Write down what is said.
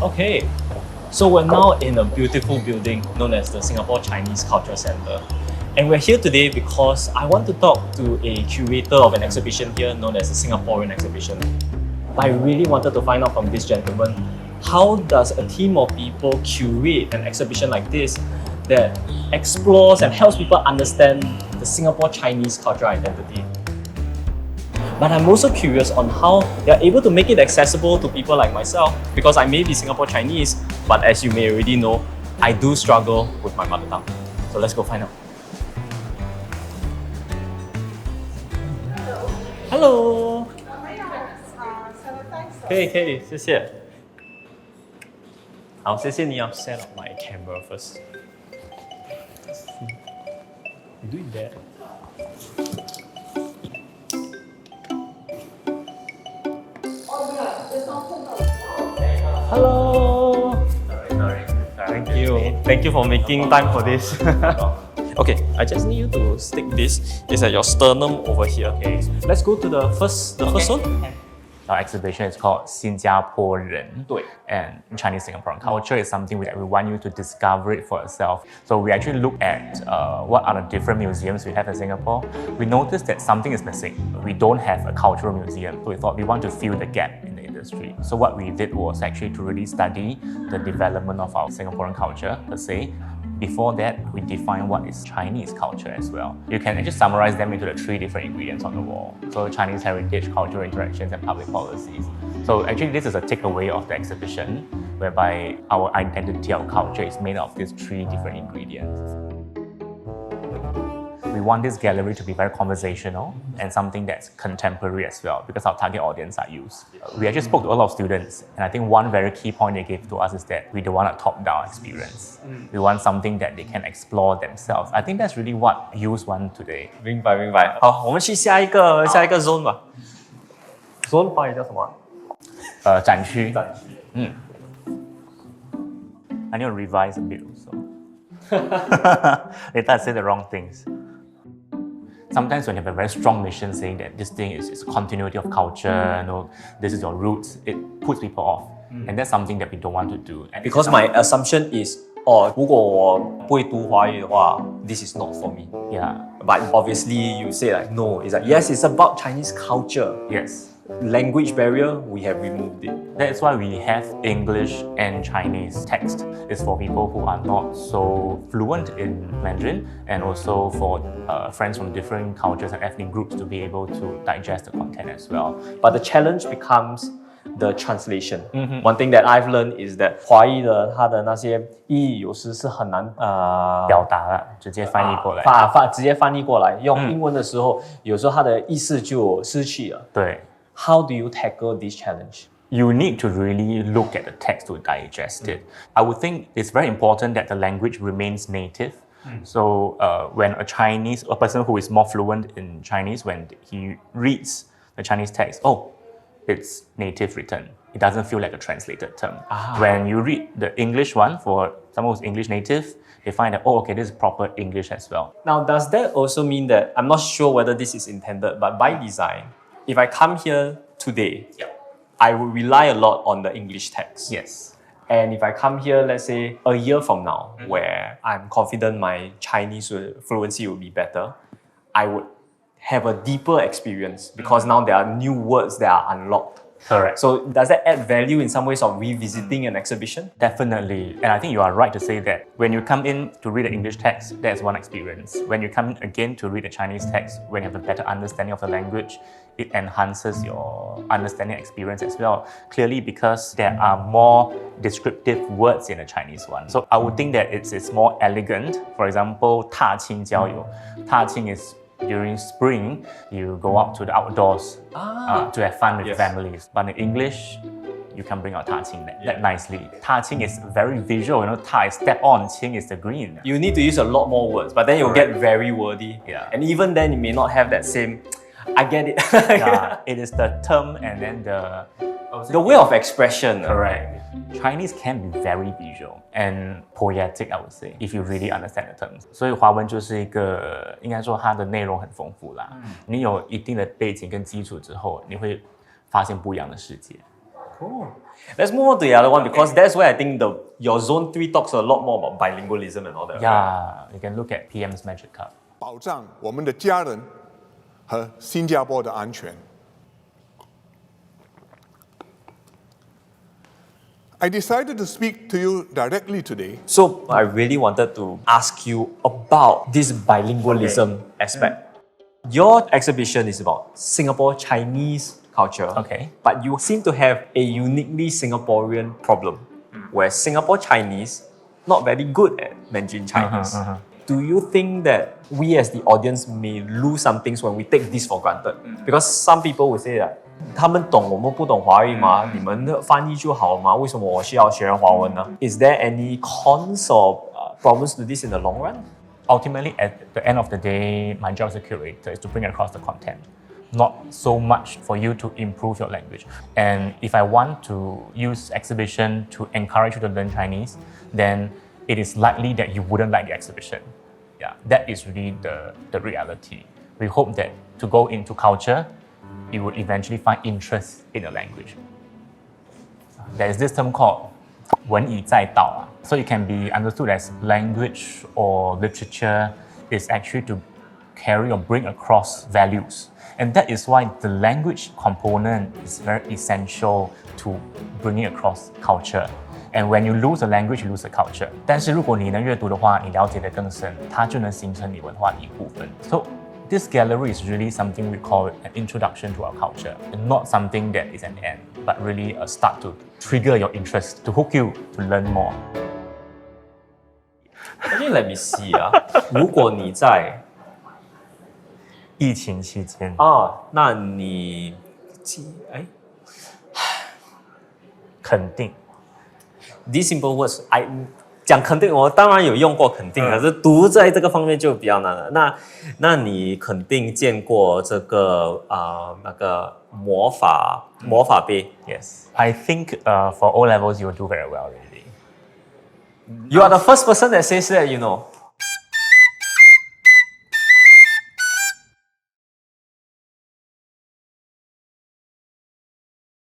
Okay, so we're now in a beautiful building known as the Singapore Chinese Culture Centre. And we're here today because I want to talk to a curator of an exhibition here known as the Singaporean exhibition. I really wanted to find out from this gentleman, how does a team of people curate an exhibition like this that explores and helps people understand the Singapore Chinese cultural identity? But I'm also curious on how they're able to make it accessible to people like myself, because I may be Singapore Chinese, but as you may already know, I do struggle with my mother tongue. So let's go find out. Hello. 可以，谢谢。好，谢谢你啊。Set up my camera first. You doing that? Hello. Sorry. Thank you for making time for this. Okay, I just need you to stick this. It's at your sternum over here. Okay. Let's go to the first one. Our exhibition is called 新加坡人 and Chinese Singaporean culture is something that we want you to discover it for yourself. So we actually look at what are the different museums we have in Singapore. We noticed that something is missing. We don't have a cultural museum, so we thought we want to fill the gap in the industry. So what we did was actually to really study the development of our Singaporean culture per se. Before that, we define what is Chinese culture as well. You can actually summarize them into the 3 different ingredients on the wall. So Chinese heritage, cultural interactions, and public policies. So actually this is a takeaway of the exhibition, whereby our identity, our culture is made of these 3 different ingredients. We want this gallery to be very conversational and something that's contemporary as well, because our target audience are youth. We actually spoke to a lot of students, and I think one very key point they gave to us is that we don't want a top-down experience. We want something that they can explore themselves. I think that's really what youth want today. 明白。好，我们去下一个 zone 吧。Zone 华语叫什么？展区。I need to revise a bit also. Later I say the wrong things. Sometimes when you have a very strong mission saying that this thing is continuity of culture, this is your roots, it puts people off. And that's something that we don't want to do. And Because my assumption is, 如果我不会读华语的话 this is not for me. Yeah. But obviously you say like, no, it's like, yes, it's about Chinese culture. Yes. Language barrier, we have removed it. That's why we have English and Chinese text. It's for people who are not so fluent in Mandarin, and also for friends from different cultures and ethnic groups to be able to digest the content as well. But the challenge becomes the translation. One thing that I've learned is that 华语的它的那些意义有时是很难表达了，直接翻译过来。直接翻译过来，用英文的时候，有时候它的意思就失去了。对。How do you tackle this challenge? You need to really look at the text to digest it. I would think it's very important that the language remains native. So when a person who is more fluent in Chinese, when he reads the Chinese text, it's native written. It doesn't feel like a translated term. When you read the English one, for someone who's English native, they find that, this is proper English as well. Now, does that also mean that, I'm not sure whether this is intended, but by design, if I come here today, I will rely a lot on the English text. Yes. And if I come here, let's say a year from now, where I'm confident my Chinese fluency will be better, I would have a deeper experience because now there are new words that are unlocked. Correct. So does that add value in some ways of revisiting an exhibition? Definitely. And I think you are right to say that when you come in to read the English text, that's one experience. When you come in again to read the Chinese text, when you have a better understanding of the language, it enhances your understanding experience as well. Clearly because there are more descriptive words in the Chinese one. So I would think that it's more elegant. For example, 踏青郊游. 踏青 is during spring, you go out to the outdoors to have fun with families. But in English, you can bring out 踏青that nicely. 踏青 is very visual, 踏 is step on, 青 is the green. You need to use a lot more words, but then you'll get very wordy. Yeah. And even then, you may not have that same, I get it. It is the term and then the way of expression. Correct. Chinese can be very visual and poetic, I would say, if you really understand the terms. 所以华文就是一个，应该说它的内容很丰富啦。你有一定的背景跟基础之后，你会发现不一样的世界。Cool. Let's move on to the other one because that's where I think your Zone 3 talks a lot more about bilingualism and all that. Yeah, you can look at PM's Magic Cup. 保障我们的家人和新加坡的安全。I decided to speak to you directly today. So I really wanted to ask you about this bilingualism aspect. Your exhibition is about Singapore Chinese culture. Okay. But you seem to have a uniquely Singaporean problem, where Singapore Chinese not very good at Mandarin Chinese. Do you think that we as the audience may lose some things when we take this for granted? Because some people will say that 他们懂我们不懂华语吗？你们的翻译就好吗？为什么我需要学华文呢？ Is there any cons or problems to this in the long run? Ultimately, at the end of the day, my job as a curator is to bring across the content, not so much for you to improve your language. And if I want to use exhibition to encourage you to learn Chinese, then it is likely that you wouldn't like the exhibition. Yeah, that is really the reality. We hope that to go into culture, you would eventually find interest in the language. There is this term called 文以载道. So it can be understood as language or literature is actually to carry or bring across values. And that is why the language component is very essential to bringing across culture. And when you lose the language, you lose the culture. 但是如果你能阅读的话，你了解得更深，它就能形成你文化的一部分。So this gallery is really something we call an introduction to our culture, and not something that is an end, but really a start to trigger your interest, to hook you to learn more. Actually, let me see 如果你在疫情期间那你肯定 These simple words, 讲肯定，我当然有用过肯定，可是读在这个方面就比较难了。那你肯定见过这个那个魔法杯 Yes, I think for O levels you will do very well already. You are the first person that says that, you know.